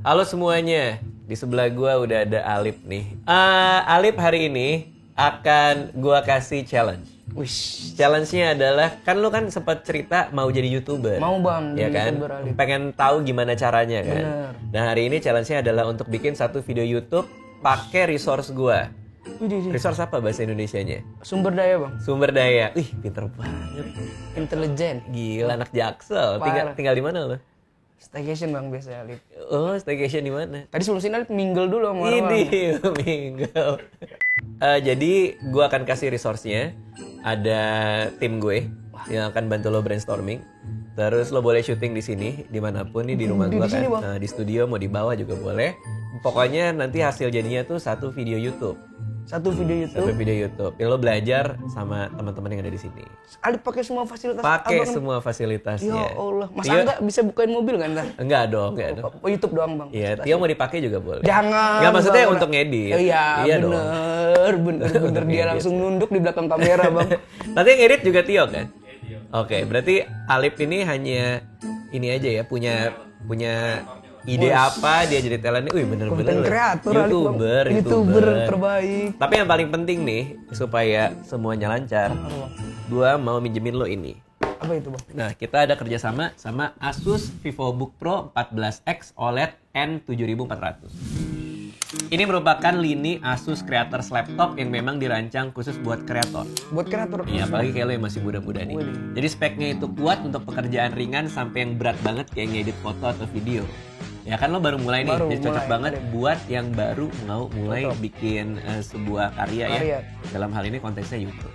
Halo semuanya, di sebelah gua udah ada Alip nih. Alip hari ini akan gua kasih challenge. Wish. Challenge-nya adalah, kan lu kan sempat cerita mau jadi YouTuber. Mau bang, ya kan? YouTuber Alip. Pengen tahu gimana caranya kan? Bener. Nah hari ini challenge-nya adalah untuk bikin satu video YouTube pakai resource gua. Resource apa bahasa Indonesianya? Sumber daya bang. Sumber daya. Wih, pinter banget. Intelijen. Gila, anak Jaksel. Parah. Tinggal di mana lo? Staycation bang biasa Alip. Oh, staycation di mana? Tadi sebelum sini Alip mingle dulu sama orang. Ini minggu. Jadi gue akan kasih resource-nya. Ada tim gue yang akan bantu lo brainstorming. Terus lo boleh syuting di sini, dimanapun nih di rumah gue kan. Bang. Di studio mau di bawah juga boleh. Pokoknya nanti hasil jadinya tuh satu video YouTube. Satu video YouTube. Satu video YouTube. Ya, lo belajar sama teman-teman yang ada di sini. Alip pakai semua fasilitas. Pakai abang. semua fasilitasnya. Ya Allah. Masa Tio, enggak bisa bukain mobil kan ntar? enggak dong. Oh, YouTube doang bang. Iya, Tio mau dipakai juga boleh. Jangan. Enggak, maksudnya bang. untuk ngedit. Iya dong. bener. Dia langsung nunduk di belakang kamera bang. Nanti yang edit juga Tio kan? Oke, berarti Alip ini hanya ini aja ya, punya ide apa dia jadi talent. Wih, bener-bener Konten kreator YouTuber terbaik. Tapi yang paling penting nih supaya semuanya lancar, gua mau minjemin lo ini. Apa itu bang? Nah, kita ada kerjasama sama Asus VivoBook Pro 14X OLED N7400. Ini merupakan lini Asus Creators Laptop yang memang dirancang khusus buat kreator. Buat kreator. Iya, apalagi kayak lo yang masih muda-muda nih. Jadi speknya itu kuat untuk pekerjaan ringan sampai yang berat banget kayak ngedit foto atau video. Ya kan lo baru mulai nih, jadi cocok banget buat yang baru mau mulai bikin sebuah karya ya. Dalam hal ini konteksnya YouTube.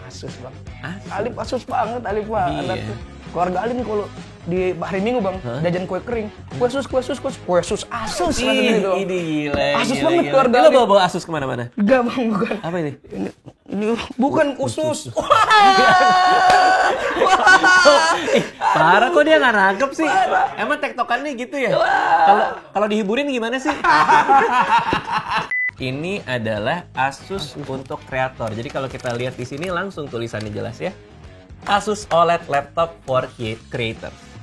Asus bang. Asus. Alip Asus banget Alip pak. Iya. Keluarga Alip nih kalau di hari Minggu bang, jajan kue kering, kue sus Asus gitu. Ini gila. Asus banget keluarga Lo Alip. bawa Asus kemana-mana? Enggak bang, bukan. Apa ini? Ini bukan khusus. Parah kok dia nggak nangkep sih. Emang tektokannya gitu ya? Kalau dihiburin gimana sih? Ini adalah Asus untuk kreator. Jadi kalau kita lihat di sini langsung tulisannya jelas ya. Asus OLED Laptop for Creators.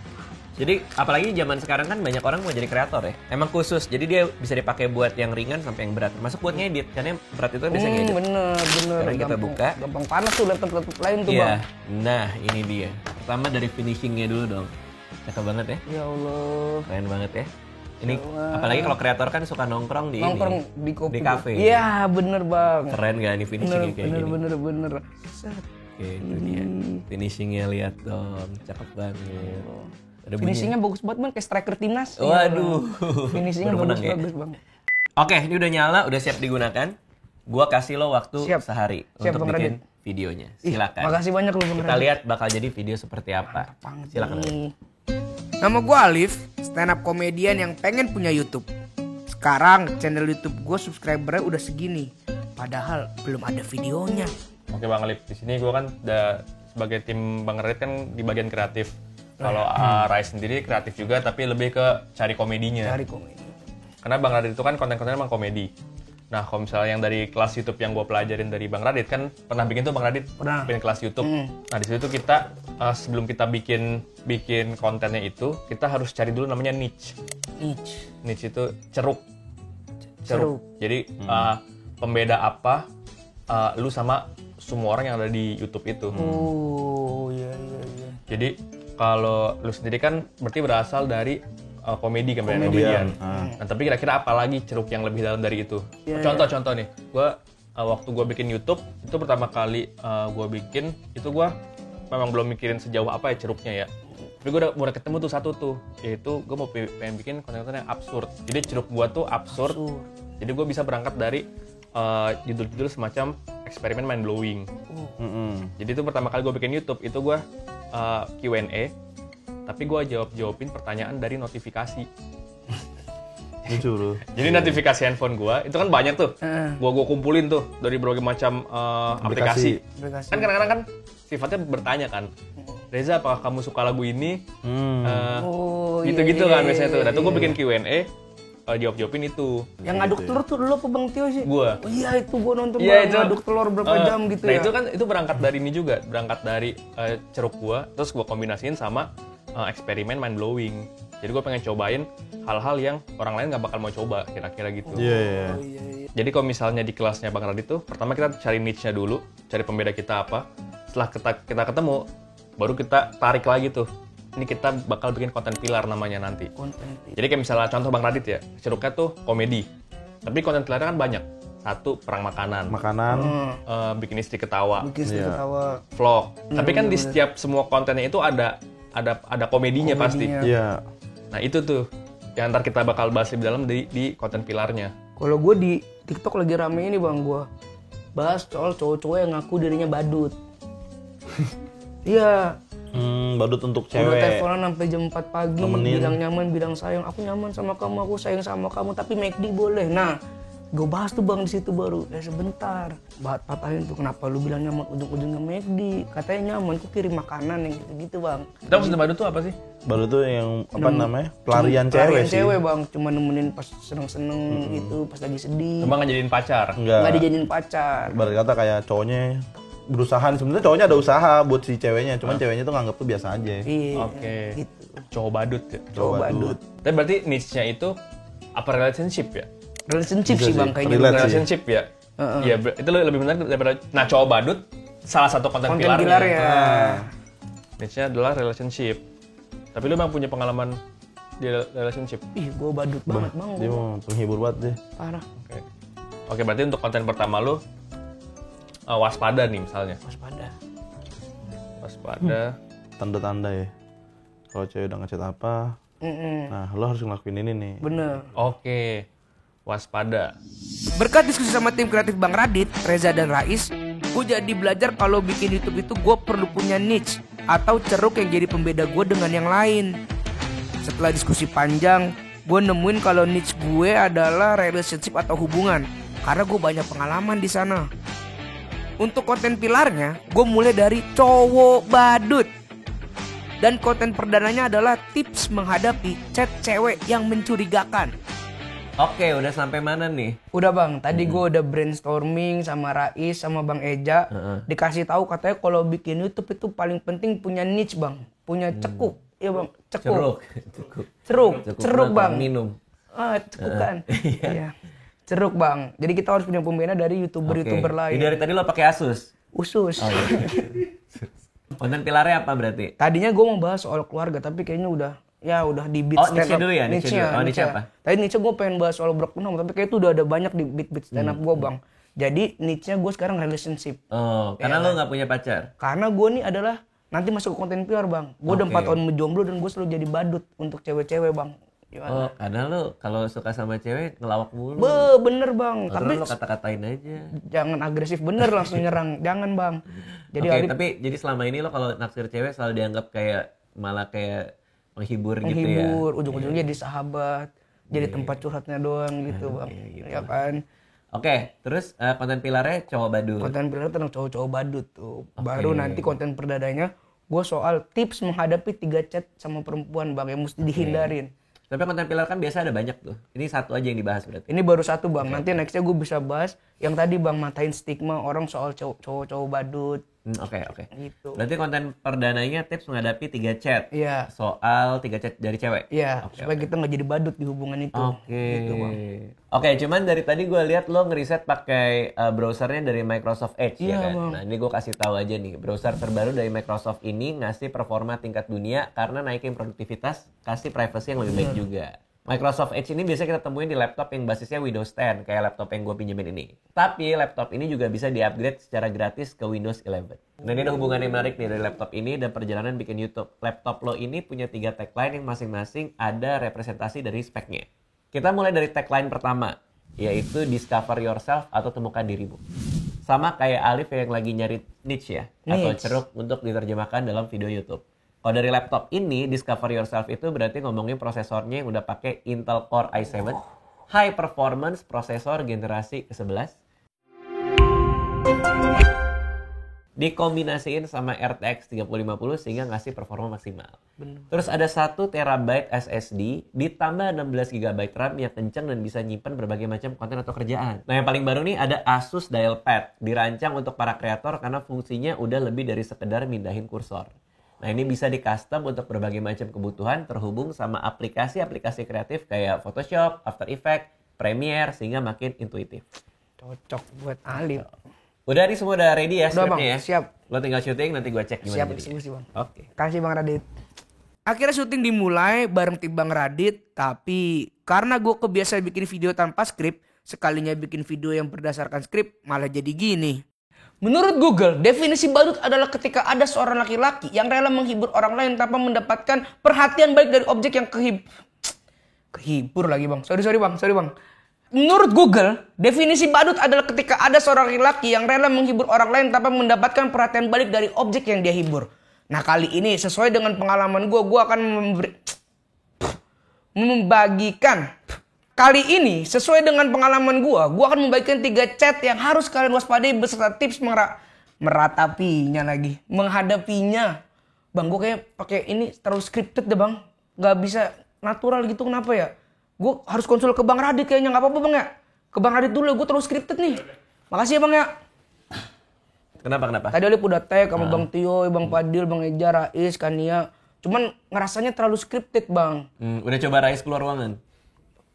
Jadi apalagi zaman sekarang kan banyak orang mau jadi kreator ya. Emang khusus. Jadi dia bisa dipakai buat yang ringan sampai yang berat. Termasuk buat ngedit. Karena yang berat itu biasanya ngedit. Bener. Sekarang kita buka. Gampang panas tuh laptop lain tuh Iya. bang. Nah ini dia. Pertama dari finishingnya dulu dong. Cakep banget ya. Ya Allah. Keren banget ya. Ini apalagi kalau kreator kan suka nongkrong di di kopi. di kafe. Iya bener bang. Keren gak nih finishingnya kayak gini? Bener. Oke, itu dia. Finishingnya lihat dong, cakep banget. Ada Finishingnya bagus banget bang, kayak striker timnas. Waduh. Finishingnya Baru menang ya? bagus bang. Oke, ini udah nyala, udah siap digunakan. Gua kasih lo waktu sehari Siap, untuk Bang bikin videonya. Silakan. Makasih banyak lo bang. Kita lihat bakal jadi video seperti apa. Silakan. Nama gue Alif, stand up komedian yang pengen punya YouTube. Sekarang channel YouTube gue subscribernya udah segini, padahal belum ada videonya. Oke Bang Alif, di sini gue kan sebagai tim Bang Radit kan di bagian kreatif. Kalau Rai sendiri kreatif juga, tapi lebih ke cari komedinya. Cari komedi. Karena Bang Radit itu kan konten-kontennya emang komedi. Nah, kalau misalnya yang dari kelas YouTube yang gue pelajarin dari Bang Radit kan pernah bikin tuh Bang Radit bikin kelas YouTube. Nah, di situ kita sebelum kita bikin kontennya itu, kita harus cari dulu namanya niche. Niche itu ceruk. Jadi pembeda apa lu sama semua orang yang ada di YouTube itu. Oh iya. Jadi kalau lu sendiri kan berarti berasal dari komedi kan, komedian. Nah, tapi kira-kira apa lagi ceruk yang lebih dalam dari itu? Contoh nih, waktu gue bikin YouTube itu pertama kali gue bikin itu gue memang belum mikirin sejauh apa ya ceruknya ya. Tapi gue udah ketemu tuh satu tuh, yaitu gue mau pengen bikin konten-konten yang absurd. Jadi ceruk gue tuh absurd. Jadi gue bisa berangkat dari judul-judul semacam eksperimen mind blowing. Jadi itu pertama kali gue bikin YouTube itu gue Q&A, tapi gue jawabin pertanyaan dari notifikasi. Jadi notifikasi handphone gue itu kan banyak tuh, gue kumpulin tuh dari berbagai macam aplikasi. Kan kadang-kadang kan sifatnya bertanya kan, Reza apakah kamu suka lagu ini? Gitu-gitu kan biasanya tuh. Dan tuh gue bikin Q&A. Jawab-jawabin itu. Yang ngaduk telur tuh dulu apa Bang Tio sih? Gua. Oh iya itu gua nonton itu ngaduk telur berapa jam gitu nah ya. Itu kan itu berangkat dari ini juga, berangkat dari ceruk gua, terus gua kombinasiin sama eksperimen mind blowing. Jadi gue pengen cobain hal-hal yang orang lain nggak bakal mau coba, kira-kira gitu. Iya. Jadi kalau misalnya di kelasnya Bang Radit tuh, pertama kita cari niche-nya dulu, cari pembeda kita apa. Setelah kita ketemu, baru kita tarik lagi tuh. Ini kita bakal bikin konten pilar namanya nanti. Jadi kayak misalnya contoh Bang Radit ya, ceruknya tuh komedi. Tapi konten pilarnya kan banyak. Satu, perang makanan. Bikin istri ketawa. Vlog. Tapi kan di setiap semua kontennya itu ada komedinya pasti. Iya. Nah itu tuh yang ntar kita bakal bahas lebih dalam di konten pilarnya. Kalau gue di TikTok lagi rame ini bang, gue bahas soal cowok-cowok yang ngaku dirinya badut. Iya. Badut untuk Udah cewek. teleponan sampai jam 4 pagi, Nemenin. bilang nyaman, bilang sayang. Aku nyaman sama kamu, aku sayang sama kamu, tapi McD boleh. Nah, gue bahas tuh bang di situ baru. Sebentar, patahin tuh kenapa lu bilang nyaman ujung-ujungnya McD. Katanya nyaman, aku kirim makanan yang gitu-gitu bang. Kita maksudnya badut tuh apa sih? Badut tuh yang apa namanya? Pelarian cewek sih. Cewek bang, cuma nemenin pas seneng-seneng gitu, pas lagi sedih. Cuma ngejadiin pacar. Nggak dijadiin pacar. Ibarat kata kayak cowoknya berusaha, sebenarnya cowoknya ada usaha buat si ceweknya, cuman ceweknya tuh nganggap tuh biasa aja. Iya. Oke. Gitu. Cowok badut ya. Cowok badut. Tapi berarti niche-nya itu apa relationship ya? Relationship Bisa sih sih, bang kayaknya. relate sih. Relationship ya. Iya, itu lebih benar daripada nah cowok badut salah satu konten pilarnya. pilar ya. Niche-nya adalah relationship. Tapi lu emang punya pengalaman di relationship? Ih, gue badut banget bang. Dia mau penghibur banget deh. Parah. Oke, berarti untuk konten pertama lu waspada nih misalnya. Waspada. Tanda-tanda ya. Kalau cewek udah ngechat apa, nah lo harus ngelakuin ini nih. Bener. Oke. Waspada. Berkat diskusi sama tim kreatif Bang Radit, Reza dan Rais, gue jadi belajar kalau bikin YouTube itu gue perlu punya niche atau ceruk yang jadi pembeda gue dengan yang lain. Setelah diskusi panjang, gue nemuin kalau niche gue adalah relationship atau hubungan, karena gue banyak pengalaman di sana. Untuk konten pilarnya, gue mulai dari cowok badut. Dan konten perdananya adalah tips menghadapi chat cewek yang mencurigakan. Oke, udah sampai mana nih? Udah bang, tadi gue udah brainstorming sama Rais sama Bang Eja. Dikasih tahu katanya kalau bikin YouTube itu paling penting punya niche bang, punya cekuk. Iya bang, cekuk. Ceruk bang. Minum. Cekuk kan. Iya. Ceruk bang. Jadi kita harus punya pembeda dari youtuber lain. Jadi dari tadi lo pakai Asus. Usus. Konten pilarnya apa berarti? Tadinya gue mau bahas soal keluarga, tapi kayaknya udah di beat stand niche up. dulu ya? Niche dulu. Oh, niche apa? Tadi niche gue pengen bahas soal Brock Unam, tapi kayak itu udah ada banyak di beat stand up gue bang. Jadi niche-nya gue sekarang relationship. Oh, karena lo nggak punya pacar? Karena gue nih adalah nanti masuk ke konten pilar bang. Gue udah 4 tahun menjomblo dan gue selalu jadi badut untuk cewek-cewek bang. Gimana? Oh, karena lo kalau suka sama cewek ngelawak mulu. Bener bang. Tapi Tapi lo kata-katain aja. jangan agresif bener langsung nyerang. Jangan bang. Jadi Oke, Alif tapi jadi selama ini lo kalau naksir cewek selalu dianggap kayak malah kayak menghibur gitu ya. menghibur, ujung-ujungnya jadi sahabat, jadi tempat curhatnya doang gitu bang. Ya kan. Oke, terus konten pilarnya cowok badut. Konten pilar tentang cowok-cowok badut tuh. Baru nanti konten perdadanya gue soal tips menghadapi 3 chat sama perempuan bang yang mesti dihindarin. Tapi konten pilar kan biasa ada banyak tuh. Ini satu aja yang dibahas berarti. Ini baru satu bang. Nanti nextnya gue bisa bahas yang tadi bang, matain stigma orang soal cowok-cowok badut. Oke. Gitu. Berarti konten perdananya tips menghadapi 3 chat. Iya. Soal 3 chat dari cewek. Iya. Supaya kita nggak jadi badut di hubungan itu. Oke. Gitu bang. Oke, cuman dari tadi gue lihat lo ngeriset pakai browsernya dari Microsoft Edge ya Iya, kan. Bang. Nah ini gue kasih tahu aja nih, browser terbaru dari Microsoft ini ngasih performa tingkat dunia karena naikin produktivitas, kasih privacy yang lebih baik juga. Microsoft Edge ini biasanya kita temuin di laptop yang basisnya Windows 10, kayak laptop yang gue pinjemin ini. Tapi laptop ini juga bisa di-upgrade secara gratis ke Windows 11. Nah ini ada hubungan yang menarik nih dari laptop ini dan perjalanan bikin YouTube. Laptop lo ini punya 3 tagline yang masing-masing ada representasi dari speknya. Kita mulai dari tagline pertama, yaitu Discover Yourself atau temukan dirimu. Sama kayak Alif yang lagi nyari niche ya, atau ceruk untuk diterjemahkan dalam video YouTube. Kalau dari laptop ini, Discover Yourself itu berarti ngomongin prosesornya yang udah pakai Intel Core i7, high performance prosesor generasi ke-11, dikombinasiin sama RTX 3050 sehingga ngasih performa maksimal. Terus ada 1 TB SSD ditambah 16 GB RAM yang kencang dan bisa nyimpan berbagai macam konten atau kerjaan. Nah yang paling baru nih ada Asus Dialpad, dirancang untuk para kreator karena fungsinya udah lebih dari sekedar mindahin kursor. Nah, ini bisa di custom untuk berbagai macam kebutuhan terhubung sama aplikasi-aplikasi kreatif kayak Photoshop, After Effects, Premiere, sehingga makin intuitif. Cocok buat Alif. Udah, ini semua udah ready ya Udah, Bang. scriptnya ya? Siap. Lo tinggal syuting, nanti gue cek gimana Siap, jadinya. eksekusi, Bang. Oke. Kasih Bang Radit. Akhirnya syuting dimulai bareng tim Bang Radit, tapi karena gue kebiasa bikin video tanpa skrip, sekalinya bikin video yang berdasarkan skrip malah jadi gini. Menurut Google, definisi badut adalah ketika ada seorang laki-laki yang rela menghibur orang lain tanpa mendapatkan perhatian baik dari objek yang kehibur lagi, Bang. Sorry bang. Menurut Google, definisi badut adalah ketika ada seorang laki-laki yang rela menghibur orang lain tanpa mendapatkan perhatian balik dari objek yang dia hibur. Nah, kali ini sesuai dengan pengalaman gue akan membagikan 3 chat yang harus kalian waspadai beserta tips meratapinya lagi, menghadapinya. Bang, gue kayak pakai ini terlalu scripted deh, Bang. Gak bisa natural gitu, kenapa ya? Gue harus konsul ke Bang Radit kayaknya, gak apa-apa Bang ya? Ke Bang Radit dulu, gue terlalu scripted nih. Makasih ya Bang ya. Kenapa? Tadi Alif udah tag sama Bang Tio, Bang Fadil, Bang Eja, Rais, Kania. Cuman ngerasanya terlalu scripted, Bang. Udah coba Rais keluar ruangan?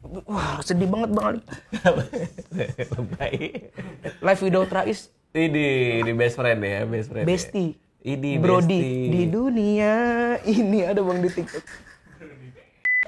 Wah, sedih banget Bang Alif. Baik. Live video Rais. Ini best friend ya, best friend. Besti. Ini Brody. bestie. Di dunia ini ada Bang di TikTok.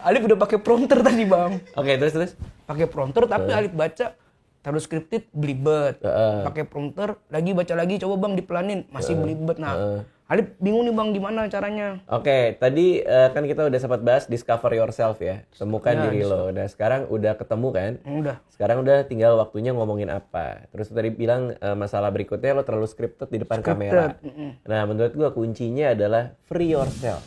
Alif udah pakai prompter tadi, Bang. Oke, terus? Pakai prompter tapi Alif baca terlalu scripted, belibet. Pakai prompter, lagi baca lagi, coba Bang dipelanin, masih belibet. Nah, Alif bingung nih Bang gimana caranya. Oke, tadi kan kita udah sempat bahas discover yourself ya. Temukan diri lo. Nah, sekarang udah ketemu kan? Udah. Sekarang udah tinggal waktunya ngomongin apa. Terus tadi bilang masalah berikutnya lo terlalu scripted di depan kamera. Nah, menurut gua kuncinya adalah free yourself.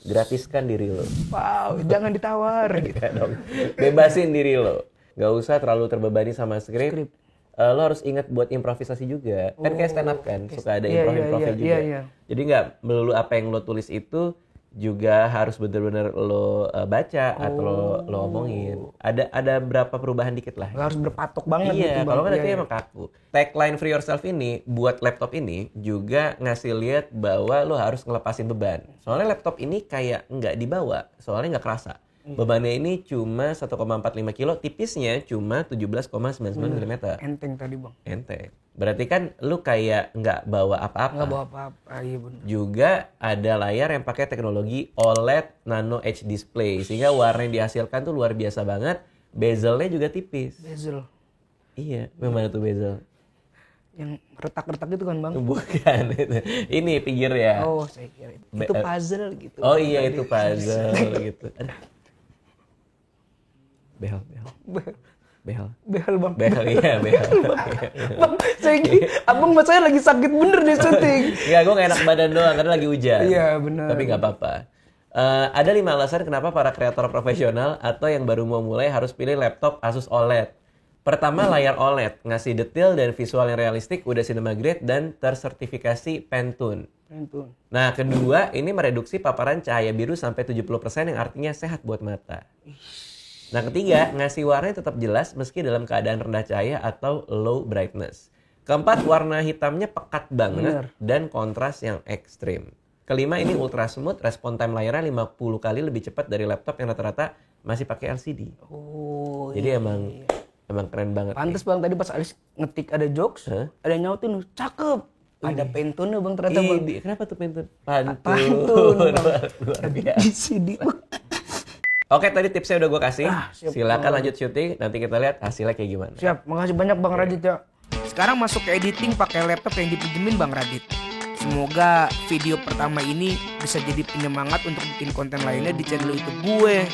Gratiskan diri lo. Wow, jangan ditawar gitu. Enggak dong. Bebasin diri lo. Gak usah terlalu terbebani sama skrip. Lo harus ingat buat improvisasi juga. Kan kayak stand up kan, suka ada improv-improv juga. Iya. Jadi nggak melulu apa yang lo tulis itu juga harus benar-benar lo baca atau lo omongin. Ada berapa perubahan dikit lah. Gak harus berpatok banget gitu, Iya, Bang. kalau nggak nanti emang kaku. Tagline Free Yourself ini buat laptop ini juga ngasih lihat bahwa lo harus ngelepasin beban. Soalnya laptop ini kayak nggak dibawa, soalnya nggak kerasa. Bebannya ini cuma 1,45 kilo, tipisnya cuma 17,99 mm. Enteng tadi Bang. Enteng. Berarti kan lu kayak nggak bawa apa-apa. Nggak bawa apa-apa, iya bener. Juga ada layar yang pakai teknologi OLED Nano Edge Display. Sehingga warna yang dihasilkan tuh luar biasa banget. Bezelnya juga tipis. Bezel. Iya, memang tuh bezel. Yang retak-retak itu kan Bang? Bukan itu. Ini pinggir ya. Oh, saya kira itu. Itu puzzle gitu. Oh iya, itu puzzle gitu. Aduh. Behel. Behel Bang. Iya, behel. Bang, abang saya lagi sakit bener di syuting. Iya, gue gak enak badan doang karena lagi hujan. Iya, benar. Tapi gak apa-apa. Ada 5 alasan kenapa para kreator profesional atau yang baru mau mulai harus pilih laptop Asus OLED. Pertama, layar OLED. Ngasih detail dan visual yang realistik, udah cinema grade dan tersertifikasi Pantone. Nah, kedua, ini mereduksi paparan cahaya biru sampai 70% yang artinya sehat buat mata. Nah, ketiga, ngasih warna tetap jelas meski dalam keadaan rendah cahaya atau low brightness. Keempat, warna hitamnya pekat banget dan kontras yang ekstrim. Kelima, ini ultra smooth, respon time layarnya 50 kali lebih cepat dari laptop yang rata-rata masih pakai LCD. Oh, jadi emang keren banget. Pantes Bang, tadi pas Alis ngetik ada jokes, ada yang nyautin, cakep. Ada Pantone Bang ternyata Bang. Kenapa tuh Pantone? Pantone Bang. Luar biasa. Di CD. Oke, tadi tipsnya udah gue kasih. Siap, silakan lanjut syuting. Nanti kita lihat hasilnya kayak gimana. Siap, makasih banyak Bang Radit ya. Sekarang masuk ke editing pakai laptop yang dipinjemin Bang Radit. Semoga video pertama ini bisa jadi penyemangat untuk bikin konten lainnya di channel YouTube gue.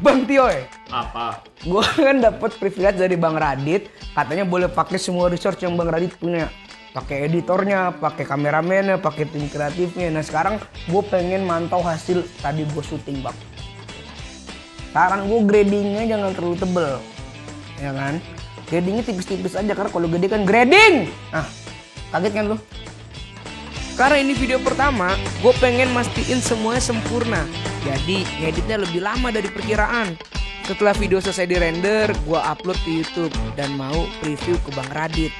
Bang Tio, Apa? gue kan dapat privilege dari Bang Radit, katanya boleh pakai semua research yang Bang Radit punya. Pakai editornya, pakai kameramennya, pakai tim kreatifnya. Nah sekarang gue pengen mantau hasil tadi gue syuting Bang. Saran gue gradingnya jangan terlalu tebel, ya kan? Gradingnya tipis-tipis aja karena kalau gede kan grading. Nah, kaget kan lu? Karena ini video pertama, gue pengen mastiin semuanya sempurna. Jadi ngeditnya lebih lama dari perkiraan. Setelah video selesai di render, gue upload ke YouTube dan mau preview ke Bang Radit.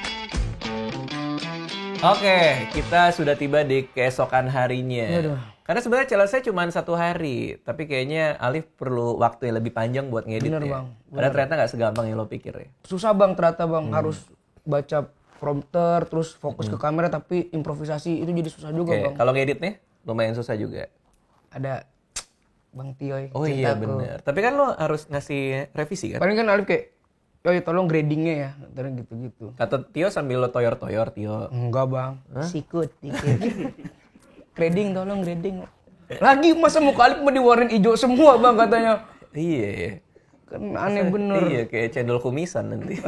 Oke, kita sudah tiba di keesokan harinya. Aduh. Karena sebenarnya challenge-nya cuma 1 hari, tapi kayaknya Alif perlu waktu yang lebih panjang buat ngeditnya. Bener, Bang. Padahal ternyata nggak segampang yang lo pikir ya. Susah bang ternyata bang, harus baca prompter terus fokus ke kamera tapi improvisasi itu jadi susah juga Oke, bang. kalau ngeditnya lumayan susah juga. Ada Bang Tioy. Oh iya cintaku. bener. Tapi kan lo harus ngasih revisi kan? Paling kan Alif kayak, Yoi tolong gradingnya ya, ntar gitu-gitu. Kata Tio sambil lo toyor-toyor, Tio. Enggak bang, sikut dikit. Grading tolong grading. Lagi masa muka Alif mau diwarnain hijau semua bang katanya. Iya. Kan aneh bener. Iya, kayak cendol kumisan nanti.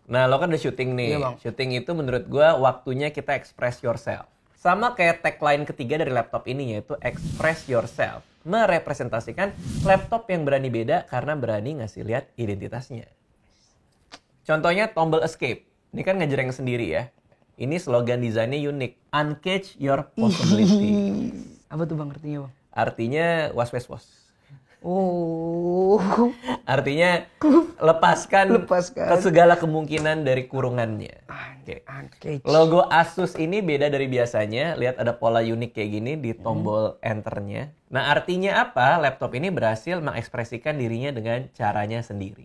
Nah, lo kan udah syuting nih. Iya, Bang. Syuting itu menurut gua waktunya kita express yourself. Sama kayak tagline ketiga dari laptop ini yaitu express yourself. Merepresentasikan laptop yang berani beda karena berani ngasih lihat identitasnya. Contohnya tombol escape. Ini kan ngejreng sendiri ya. Ini slogan desainnya unik. Uncage your possibility. Apa tuh bang artinya bang? Artinya was-was-was. Oh, Artinya lepaskan Lepaskan. ke segala kemungkinan dari kurungannya. Oke. uncage. Logo Asus ini beda dari biasanya. Lihat ada pola unik kayak gini di tombol enternya. Nah artinya apa? Laptop ini berhasil mengekspresikan dirinya dengan caranya sendiri.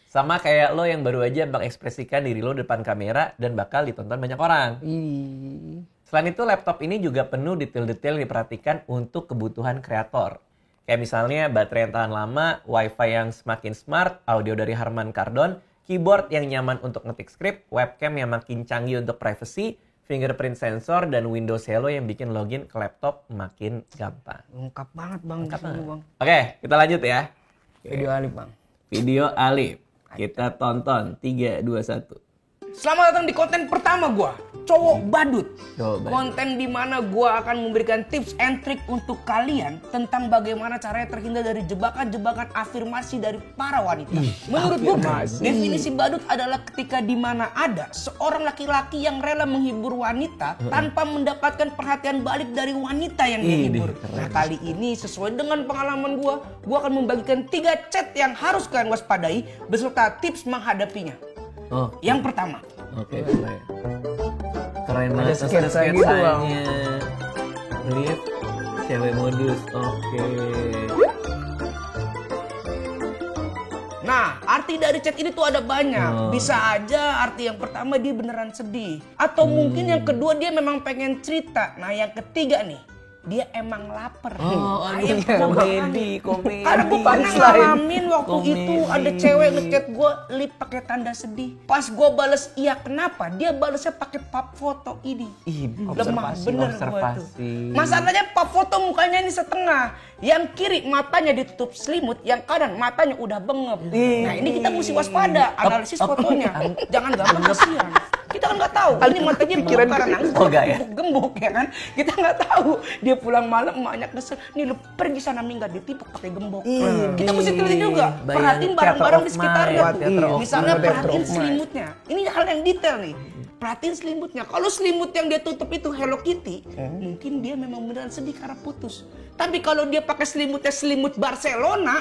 Sama kayak lo yang baru aja mengekspresikan diri lo depan kamera dan bakal ditonton banyak orang. Ih. Selain itu laptop ini juga penuh detail-detail yang diperhatikan untuk kebutuhan kreator. Kayak misalnya baterai yang tahan lama, wifi yang semakin smart, audio dari Harman Kardon, keyboard yang nyaman untuk ngetik skrip, webcam yang makin canggih untuk privacy, fingerprint sensor, dan Windows Hello yang bikin login ke laptop makin gampang. Lengkap banget bang di sini bang. Oke, kita lanjut ya. Video Alif bang. Video Alif. Kita tonton. 3, 2, 1. Selamat datang di konten pertama gua, Cowok Badut. Cowok Badut. Konten di mana gua akan memberikan tips and trick untuk kalian tentang bagaimana caranya terhindar dari jebakan-jebakan afirmasi dari para wanita. Menurut gua, definisi badut adalah ketika di mana ada seorang laki-laki yang rela menghibur wanita tanpa mendapatkan perhatian balik dari wanita yang dihibur. Nah, kali ini sesuai dengan pengalaman gua akan membagikan 3 chat yang harus kalian waspadai beserta tips menghadapinya. Oh, Yang pertama, oke, boleh. Keren banget sketsa gitu, Bang. Lihat cewek modus. Oke. nah arti dari chat ini tuh ada banyak. Bisa aja arti yang pertama dia beneran sedih. Atau mungkin yang kedua dia memang pengen cerita. Nah yang ketiga nih, dia emang lapar. Aduh, komedi. Karena gue pernah ngalamin waktu itu ada cewek ngechat gue lip pakai tanda sedih. Pas gue bales iya kenapa? Dia balesnya pakai pap foto ini. Lemah bener gue tuh. Masalahnya pap foto mukanya ini setengah. Yang kiri matanya ditutup selimut, yang kanan matanya udah bengep. Nah ini kita mesti waspada analisis fotonya. Jangan gampang kasihan. Kita kan nggak tahu. Ini matanya pikiran karena nangis. Gembuk ya kan. Kita nggak tahu. Dia pulang malam emaknya kesel. Nih lu pergi sana minggat ditipuk pakai gembok. Kita mesti teliti juga. Perhatiin barang-barang di sekitarnya. Misalnya perhatiin selimutnya. Ini hal yang detail nih. Perhatiin selimutnya. Kalau selimut yang dia tutup itu Hello Kitty, mungkin dia memang beneran sedih karena putus. Tapi kalau dia pakai selimutnya selimut Barcelona,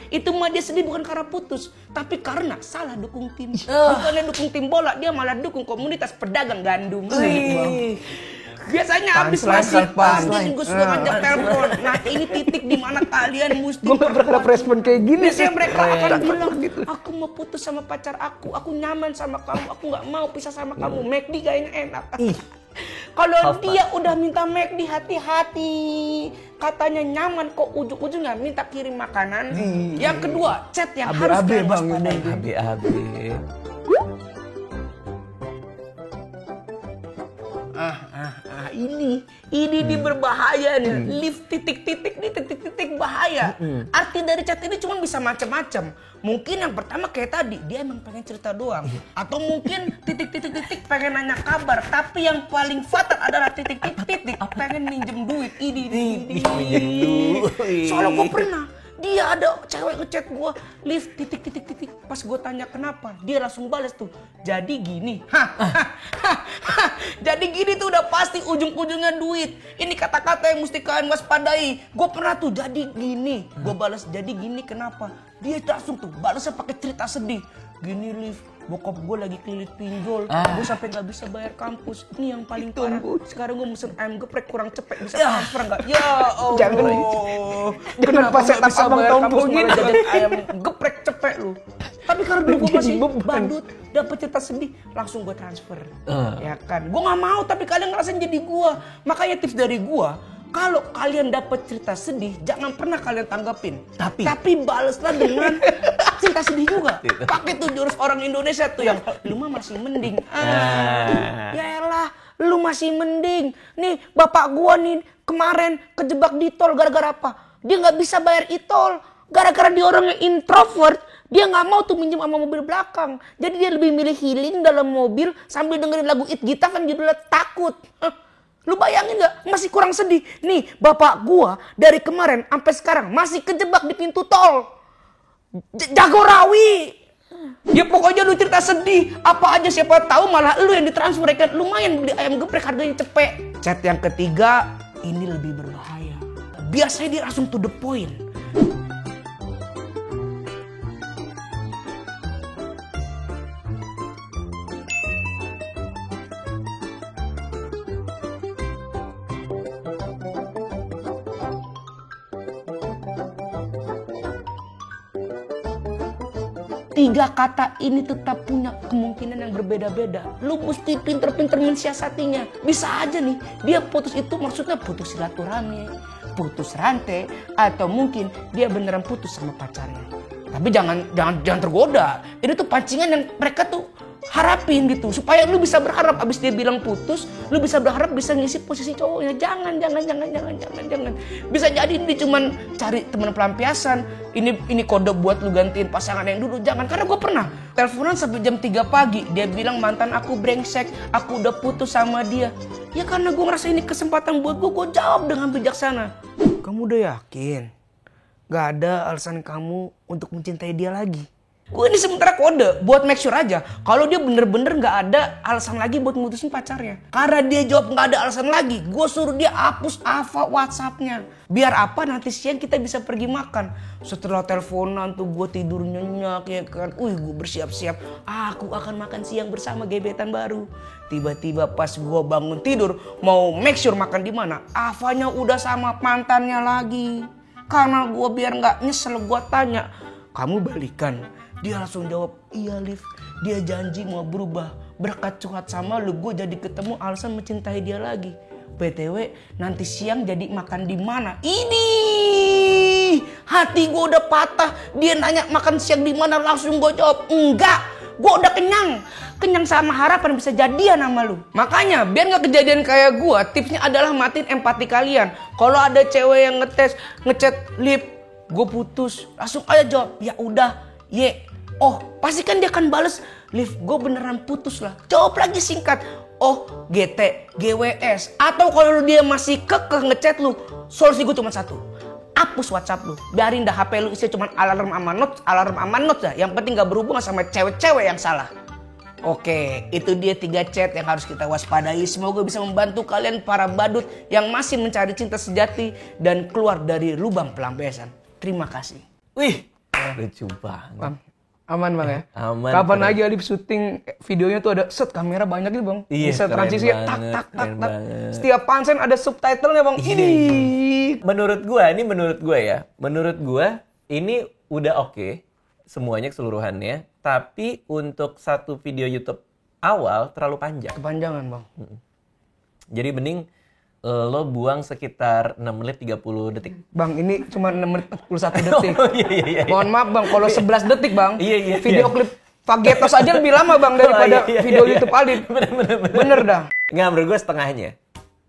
itu mah dia sedih bukan karena putus, tapi karena salah dukung tim. Bukannya dukung tim bola, dia malah dukung komunitas pedagang gandum. Biasanya habis masih dia juga suka ngajak telepon. Nah ini titik di mana kalian mesti. Gue gak berharap respon kayak gini. Biasanya mereka akan bilang, aku mau putus sama pacar aku nyaman sama kamu, aku nggak mau pisah sama kamu. McD kayaknya enak. Kalau dia udah minta McD, hati-hati. Katanya nyaman kok ujung-ujungnya minta kirim makanan. Yang kedua, chat yang harus kalian waspadai. Abi. Ini berbahaya nih. Lift titik-titik nih, titik-titik bahaya. Arti dari chat ini cuma bisa macam-macam. Mungkin yang pertama kayak tadi, dia emang pengen cerita doang. Atau mungkin titik-titik-titik pengen nanya kabar. Tapi yang paling fatal adalah titik-titik pengen minjem duit. Ini. Soalnya gue pernah. Dia ada cewek ngechat gue, Liv titik-titik. Pas gue tanya kenapa, dia langsung balas tuh. Jadi gini. Jadi gini tuh udah pasti ujung-ujungnya duit. Ini kata-kata yang mesti kalian waspadai. Gue pernah tuh jadi gini. Gue balas jadi gini kenapa? Dia langsung tuh balasnya pakai cerita sedih. Gini Liv, bokap gue lagi kelilit pinjol, gue sampai nggak bisa bayar kampus. Ini yang paling parah. Sekarang gue mesen ayam geprek kurang cepet, bisa transfer nggak? Ya Allah. Jangan. Kenapa Kenapa nggak bisa abang bayar kampus tombongin? malah jajan ayam geprek cepet lu? Tapi karena dulu gue masih badut, dapet cerita sedih, langsung gue transfer. Ya kan, gue nggak mau tapi kalian ngerasain jadi gue. Makanya tips dari gue, kalau kalian dapat cerita sedih, jangan pernah kalian tanggapin. Tapi baleslah dengan cerita sedih juga. Pakai tuh jurus orang Indonesia tuh yang lu mah masih mending. Ya elah, lu masih mending. Nih bapak gua nih kemarin kejebak di tol gara-gara apa? Dia nggak bisa bayar e-tol. Gara-gara dia orangnya introvert, dia nggak mau tuh minjem sama mobil belakang. Jadi dia lebih milih healing dalam mobil sambil dengerin lagu It Gita kan judulnya Takut. Lu bayangin gak? Masih kurang sedih. Nih, bapak gua dari kemarin sampai sekarang masih kejebak di pintu tol. Jagorawi. Ya pokoknya lu cerita sedih. Apa aja siapa tahu malah lu yang ditransfer kan. Lumayan beli ayam geprek harganya cepet. Chat yang ketiga, ini lebih berbahaya. Biasanya dia langsung to the point. Tiga kata ini tetap punya kemungkinan yang berbeda-beda. Lu mesti pinter-pinter mensiasatinya. Bisa aja nih, dia putus itu maksudnya putus silaturahmi, putus rantai, atau mungkin dia beneran putus sama pacarnya. Tapi jangan tergoda. Ini tuh pancingan yang mereka tuh harapin gitu, supaya lu bisa berharap abis dia bilang putus, lu bisa berharap bisa ngisi posisi cowoknya. Jangan. Bisa jadi dia cuman cari teman pelampiasan. Ini kode buat lu gantiin pasangan yang dulu. Jangan, karena gue pernah teleponan sampai jam 3 pagi. Dia bilang mantan aku brengsek, aku udah putus sama dia. Ya karena gue ngerasa ini kesempatan buat gue jawab dengan bijaksana. Kamu udah yakin gak ada alasan kamu untuk mencintai dia lagi? Gue ini sementara kode buat make sure aja kalau dia bener-bener gak ada alasan lagi buat mutusin pacarnya. Karena dia jawab gak ada alasan lagi, gue suruh dia hapus WhatsApp-nya. Biar apa, nanti siang kita bisa pergi makan. Setelah teleponan tuh gue tidur nyenyak ya kan. Gue bersiap-siap, aku akan makan siang bersama gebetan baru. Tiba-tiba pas gue bangun tidur mau make sure makan di mana, Avanya udah sama mantannya lagi. Karena gue biar gak nyesel, gue tanya, kamu balikan? Dia langsung jawab, iya Liv, dia janji mau berubah. Berkat curhat sama lu, gue jadi ketemu alasan mencintai dia lagi. BTW, nanti siang jadi makan di mana? Ini hati gue udah patah. Dia nanya makan siang di mana, langsung gue jawab, enggak. Gue udah kenyang sama harapan bisa jadian sama lu. Makanya biar gak kejadian kayak gue, tipsnya adalah matiin empati kalian. Kalau ada cewek yang ngechat Liv, gue putus, langsung aja jawab, ya udah, oh pasti kan dia akan bales, Liv gue beneran putus lah. Jawab lagi singkat, oh GT, GWS. Atau kalau dia masih kekeh ngechat lu, solusi gue cuma satu, hapus WhatsApp lu. Biarin dah HP lu isi cuma alarm sama notes ya. Yang penting gak berhubungan sama cewek-cewek yang salah. Oke, itu dia 3 chat yang harus kita waspadai. Semoga bisa membantu kalian para badut yang masih mencari cinta sejati dan keluar dari lubang pelampiasan. Terima kasih. Wih, lucu banget. Bang, aman bang ya? Aman. Kapan keren. lagi Alif syuting videonya tuh ada set kamera banyak gitu bang. Iya, bisa keren transisi banget, tak. keren banget. Setiap punchline ada subtitlenya bang. Ini. Menurut gue ya, ini udah oke semuanya keseluruhannya. Tapi untuk satu video YouTube awal terlalu panjang. Kepanjangan bang. Jadi mending lo buang sekitar 6 menit 30 detik. Bang ini cuma 6 menit 41 detik. Oh, iya. Mohon maaf bang, kalau 11 detik bang. Iya. Video klip Fagetos aja lebih lama bang daripada video YouTube Alif. Bener dah. Nggak, menurut gue setengahnya.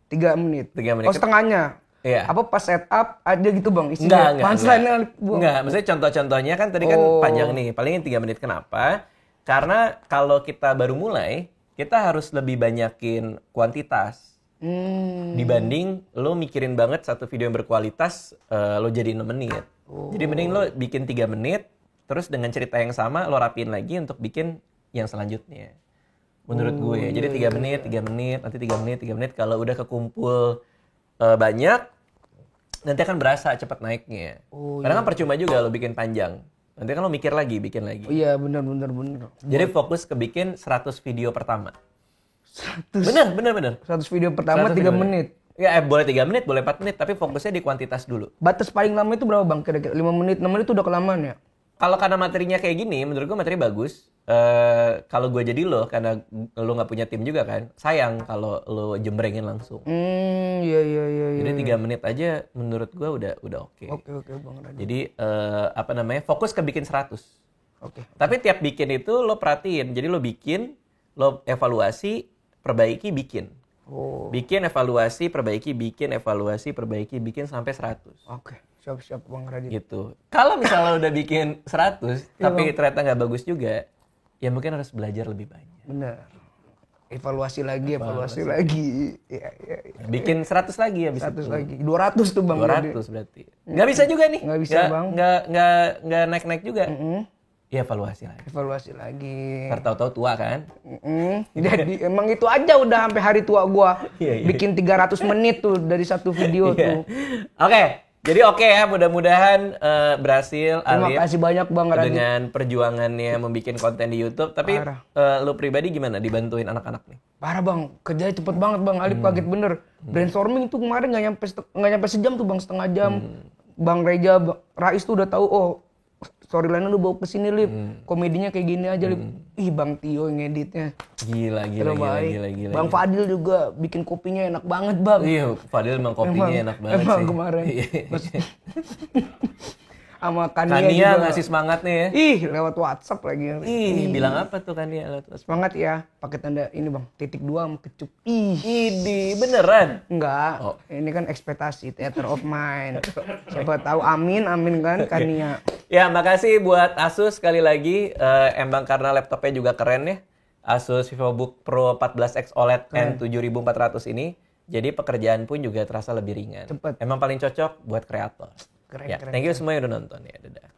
3 menit. 3 menit. Oh setengahnya. Iya. Apa pas setup aja gitu bang isinya? Enggak, maksudnya contoh-contohnya kan tadi kan panjang nih, palingin 3 menit. Kenapa? Karena kalau kita baru mulai, kita harus lebih banyakin kuantitas. Dibanding lo mikirin banget satu video yang berkualitas, lo jadi 6 menit. Jadi mending lo bikin 3 menit, terus dengan cerita yang sama, lo rapiin lagi untuk bikin yang selanjutnya. Menurut gue, jadi 3 menit, nanti 3 menit, kalau udah kekumpul banyak, nanti akan berasa cepat naiknya. Karena kan percuma juga lo bikin panjang. Nanti kan lo mikir lagi, bikin lagi. Oh iya, bener. Jadi fokus ke bikin 100 video pertama. 100 video pertama 100 3 video. menit. Ya, boleh 3 menit, boleh 4 menit, tapi fokusnya di kuantitas dulu. Batas paling lama itu berapa bang? Kira-kira 5 menit, 6 menit itu udah kelamaan ya? Kalau karena materinya kayak gini, menurut gue materi bagus. Kalau gue jadi lo, karena lo nggak punya tim juga kan, sayang kalau lo jembrengin langsung. Iya. Jadi 3 menit aja menurut gue udah oke. Oke bang Radit. Jadi fokus ke bikin 100. Oke. Tapi tiap bikin itu lo perhatiin. Jadi lo bikin, lo evaluasi, perbaiki, bikin. Oh. Bikin, evaluasi, perbaiki, bikin sampai 100. Oke, siap bang Radit. Gitu. Kalau misalnya udah bikin 100, tapi ternyata nggak bagus juga, ya mungkin harus belajar lebih banyak. Bener. Evaluasi lagi. Iya. Bikin 100 lagi ya bisa. 100 lagi. 200 tuh bang. 200 berarti. Nggak bisa juga nih. Nggak bisa, Bang. Nggak naik-naik juga. Ya evaluasi lagi. Evaluasi lagi. Ntar tahu-tahu tua kan. Jadi emang itu aja udah sampai hari tua gua. Iya. Bikin 300 menit tuh dari satu video tuh. Oke. Jadi oke ya, mudah-mudahan berhasil Terima Alif kasih banyak Bang Radit. dengan perjuangannya membuat konten di YouTube. Tapi lu pribadi gimana dibantuin anak-anak nih? Parah bang, kerjanya cepet banget bang. Alif kaget bener. Brainstorming tuh kemarin nggak nyampe sejam tuh bang, setengah jam. Bang Reza, Rais tuh udah tahu. Oh, storyline lu bawa ke sini Lip. Komedinya kayak gini aja Lip. Ih Bang Tio yang ngeditnya. Gila. Bang Fadil juga bikin kopinya enak banget bang. Iya, Fadil emang kopinya enak banget emang sih. Kemarin. Sama Kania juga. ngasih semangat nih ya. Ih, lewat WhatsApp lagi. Bilang apa tuh Kania lewat WhatsApp? Semangat ya, pakai tanda ini bang, titik 2 sama kecup. Idi, beneran? Enggak, Oh. ini kan ekspektasi, theater of mind. Siapa tahu, amin kan Kania. Ya, makasih buat Asus sekali lagi. Emang karena laptopnya juga keren ya. Asus VivoBook Pro 14X OLED N7400 ini. Jadi pekerjaan pun juga terasa lebih ringan. Cepet. Emang paling cocok buat kreator. Keren. Thank you semua yang udah nonton ya. Dadah.